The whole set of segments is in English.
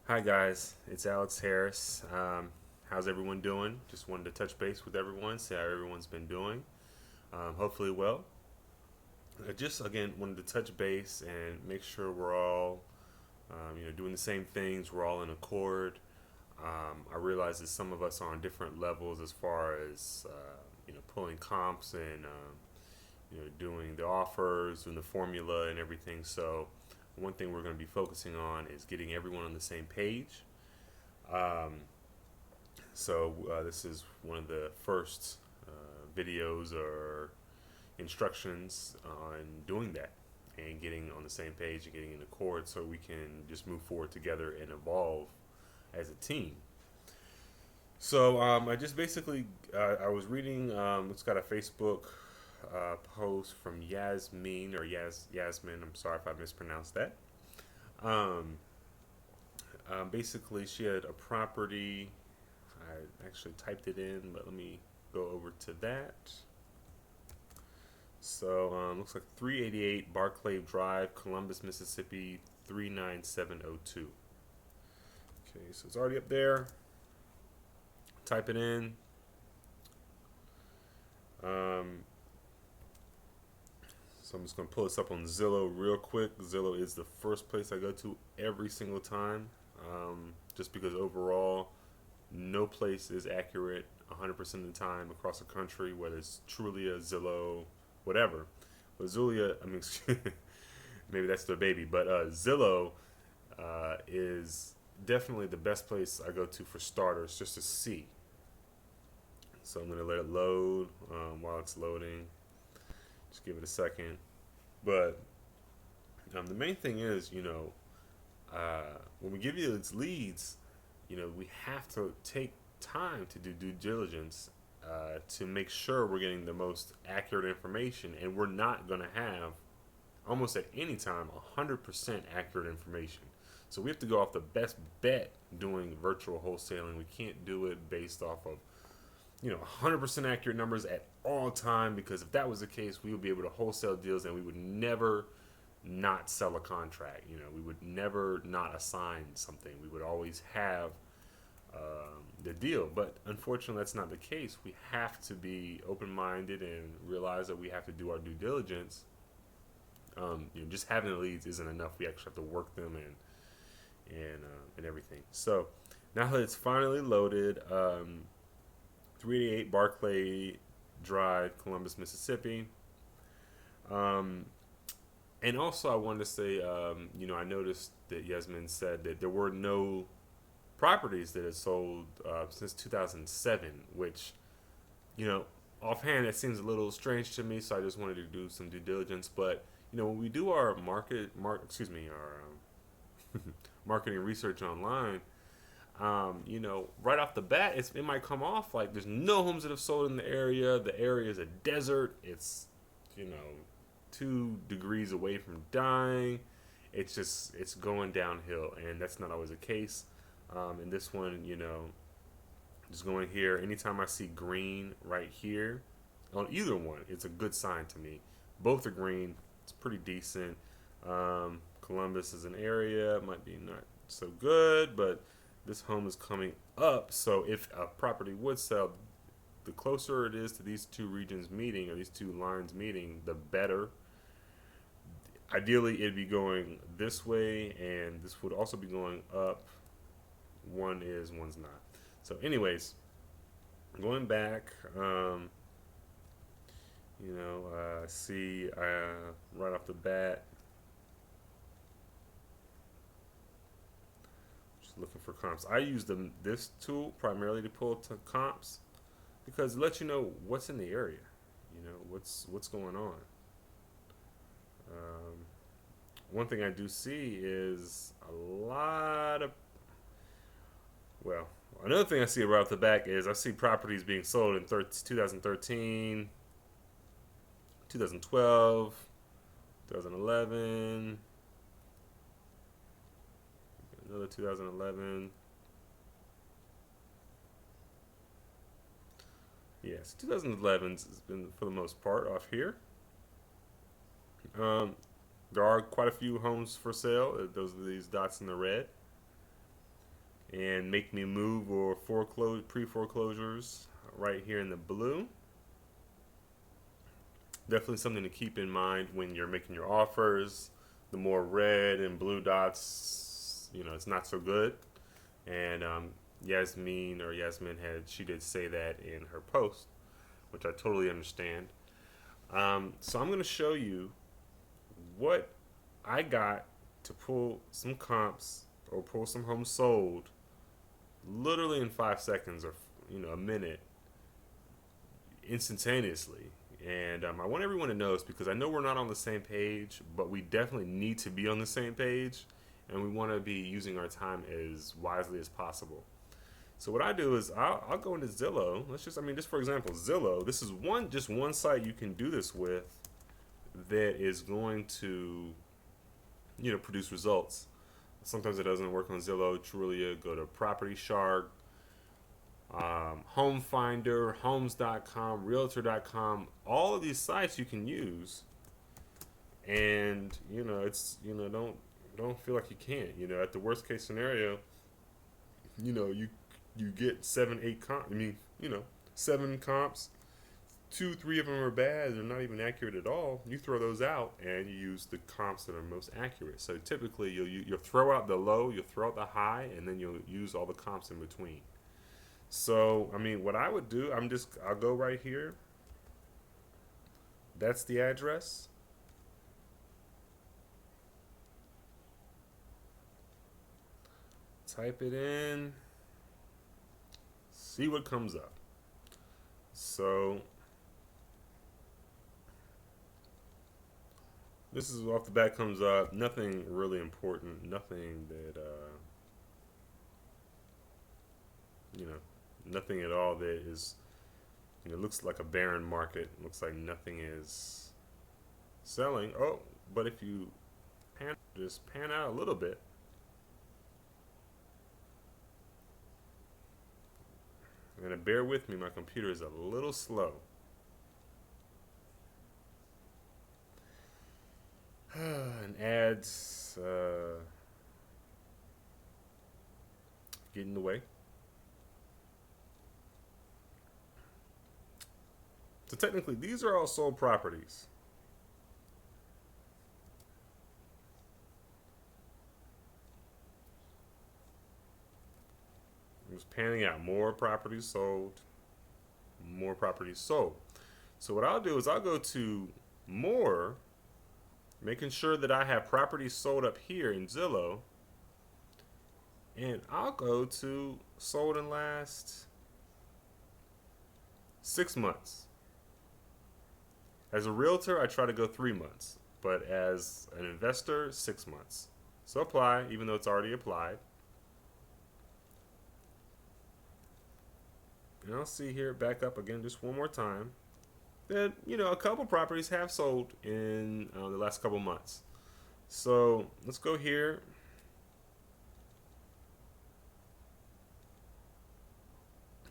Hi guys, it's Alex Harris. How's everyone doing? Just wanted to touch base with everyone, see how everyone's been doing. Hopefully well. I just again wanted to touch base and make sure we're all, doing the same things. We're all in accord. I realize that some of us are on different levels as far as pulling comps and doing the offers and the formula and everything. So one thing we're going to be focusing on is getting everyone on the same page. Um, So this is one of the first videos or instructions on doing that and getting on the same page and getting in accord so we can just move forward together and evolve as a team. So I just basically I was reading. It's got a Facebook post from Yasmin or Yasmin. I'm sorry if I mispronounced that. Um, Basically, she had a property. I actually typed it in, but let me go over to that. So looks like 388 Barclay Drive, Columbus, Mississippi 39702. Okay, so it's already up there. Type it in. Um, so I'm just gonna pull this up on Zillow real quick. Zillow is the first place I go to every single time, just because overall, no place is accurate 100% of the time across the country, whether it's Trulia, Zillow, whatever. But Zulia, I mean, maybe that's their baby, but Zillow is definitely the best place I go to for starters, just to see. So I'm gonna let it load while it's loading. Just give it a second. But the main thing is, when we give you its leads, we have to take time to do due diligence to make sure we're getting the most accurate information, and we're not going to have almost at any time 100% accurate information. So we have to go off the best bet doing virtual wholesaling. We can't do it based off of 100% accurate numbers at all time, because if that was the case, we would be able to wholesale deals and we would never not sell a contract. We would never not assign something. We would always have the deal. But unfortunately, that's not the case. We have to be open minded and realize that we have to do our due diligence. Just having the leads isn't enough. We actually have to work them and everything. So now that it's finally loaded, 388 Barclay Drive, Columbus, Mississippi. Um, and also, I wanted to say, I noticed that Yasmin said that there were no properties that had sold since 2007, which, you know, offhand, it seems a little strange to me. So I just wanted to do some due diligence. But when we do our our marketing research online, right off the bat, it might come off like there's no homes that have sold in the area. The area is a desert. It's, you know, 2 degrees away from dying. It's going downhill, and that's not always the case. And this one, just going here. Anytime I see green right here on either one, it's a good sign to me. Both are green. It's pretty decent. Columbus is an area, might be not so good, but this home is coming up. So if a property would sell, the closer it is to these two regions meeting or these two lines meeting, the better. Ideally, it'd be going this way, and this would also be going up. One is, one's not. So, anyways, going back, see right off the bat, just looking for comps. I use this tool primarily to pull to comps because it lets you know what's in the area, what's going on. Um, One thing I do see is a lot of, well, another thing I see right off the back is I see properties being sold in 2013, 2012, 2011, another 2011. Yes, 2011 has been for the most part off here. Um, there are quite a few homes for sale. Those are these dots in the red. and Make Me Move or pre-foreclosures right here in the blue. Definitely something to keep in mind when you're making your offers. The more red and blue dots, it's not so good. And Yasmin she did say that in her post, which I totally understand. So I'm going to show you what I got to pull some comps or pull some homes sold literally in 5 seconds or a minute instantaneously. And I want everyone to know this because I know we're not on the same page, but we definitely need to be on the same page, and we want to be using our time as wisely as possible. So what I do is I'll go into Zillow. Just for example, Zillow. This is one site you can do this with that is going to, produce results. Sometimes it doesn't work on Zillow, Trulia. Go to Property Shark, Home Finder, Homes.com, Realtor.com. All of these sites you can use, and don't feel like you can't. At the worst case scenario, you get 7 comps. 2, 3 of them are bad. They're not even accurate at all. You throw those out and you use the comps that are most accurate. So typically you'll throw out the low, you'll throw out the high, and then you'll use all the comps in between. So what I would do, I'll go right here. That's the address. Type it in. See what comes up. So this is off the bat comes up. Nothing really important. Nothing that nothing at all that is looks like a barren market. Looks like nothing is selling. Oh, but if you pan out a little bit. And bear with me, my computer is a little slow. And ads get in the way. So technically, these are all sold properties. It was panning out. More properties sold. More properties sold. So what I'll do is I'll go to more, making sure that I have properties sold up here in Zillow. And I'll go to sold in last 6 months. As a realtor, I try to go 3 months. But as an investor, 6 months. So apply, even though it's already applied. And I'll see here, back up again just one more time, that, a couple properties have sold in the last couple months. So let's go here.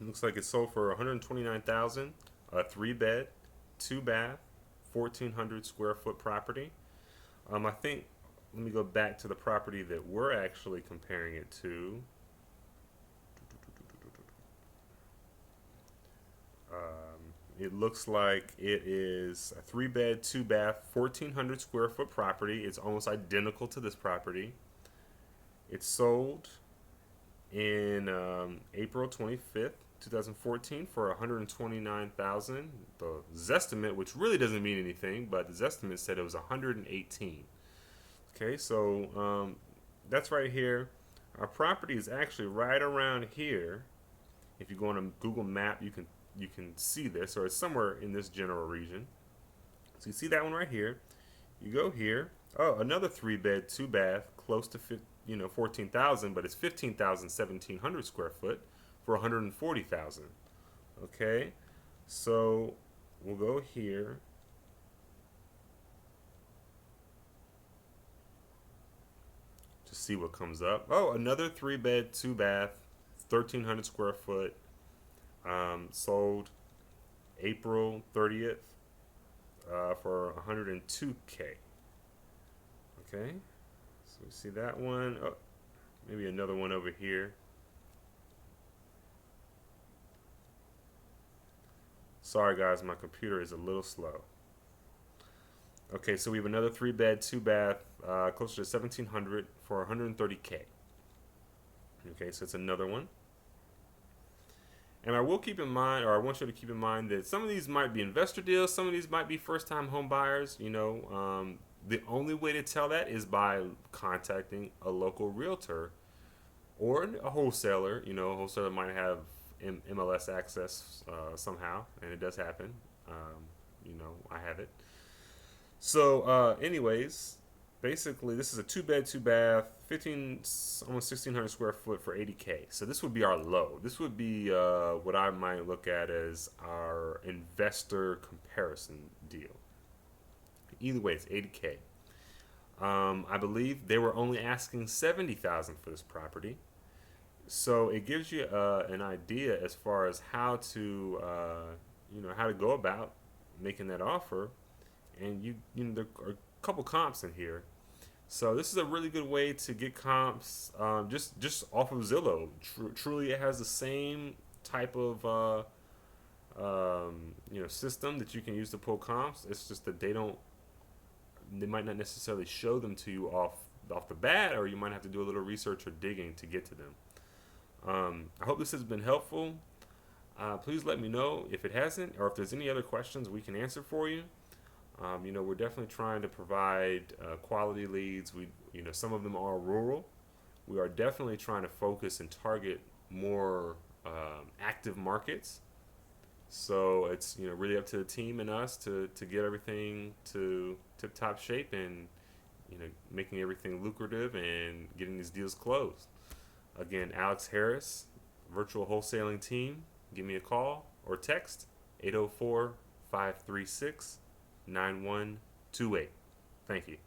It looks like it sold for $129,000, a 3-bed, 2-bath, 1,400 square foot property. I think, let me go back to the property that we're actually comparing it to. It looks like it is a 3-bed, 2-bath, 1,400 square foot property. It's almost identical to this property. It sold in April 25th, 2014 for $129,000. The Zestimate, which really doesn't mean anything, but the Zestimate said it was $118,000. Okay, so that's right here. Our property is actually right around here. If you go on a Google map, you can see this, or it's somewhere in this general region. So you see that one right here. You go here. Oh, another 3-bed, 2-bath, close to 14,000, but it's 1,700 square foot for $140,000. Okay, so we'll go here. To see what comes up. Oh, another 3-bed, 2-bath, 1,300 square foot. Sold April 30th for $102K. Okay, so we see that one. Oh, maybe another one over here. Sorry guys, my computer is a little slow. Okay, so we have another 3-bed, 2-bath, closer to 1,700 for 130K. Okay, so it's another one. And I will keep in mind, or I want you to keep in mind that some of these might be investor deals, some of these might be first-time home buyers. The only way to tell that is by contacting a local realtor or a wholesaler. A wholesaler might have MLS access somehow, and it does happen. I have it. So, anyways, basically, this is a 2-bed, 2-bath, 15, almost 1,600 square foot for 80K. So this would be our low. This would be what I might look at as our investor comparison deal. Either way, it's 80K. I believe they were only asking 70,000 for this property. So it gives you an idea as far as how to, how to go about making that offer. And there are a couple comps in here. So this is a really good way to get comps just off of Zillow. Truly, it has the same type of system that you can use to pull comps. It's just that they might not necessarily show them to you off the bat, or you might have to do a little research or digging to get to them. I hope this has been helpful. Please let me know if it hasn't, or if there's any other questions we can answer for you. We're definitely trying to provide quality leads. Some of them are rural. We are definitely trying to focus and target more active markets. So it's really up to the team and us to get everything to tip-top shape and making everything lucrative and getting these deals closed. Again, Alex Harris, virtual wholesaling team. Give me a call or text 804-536-9128. Thank you.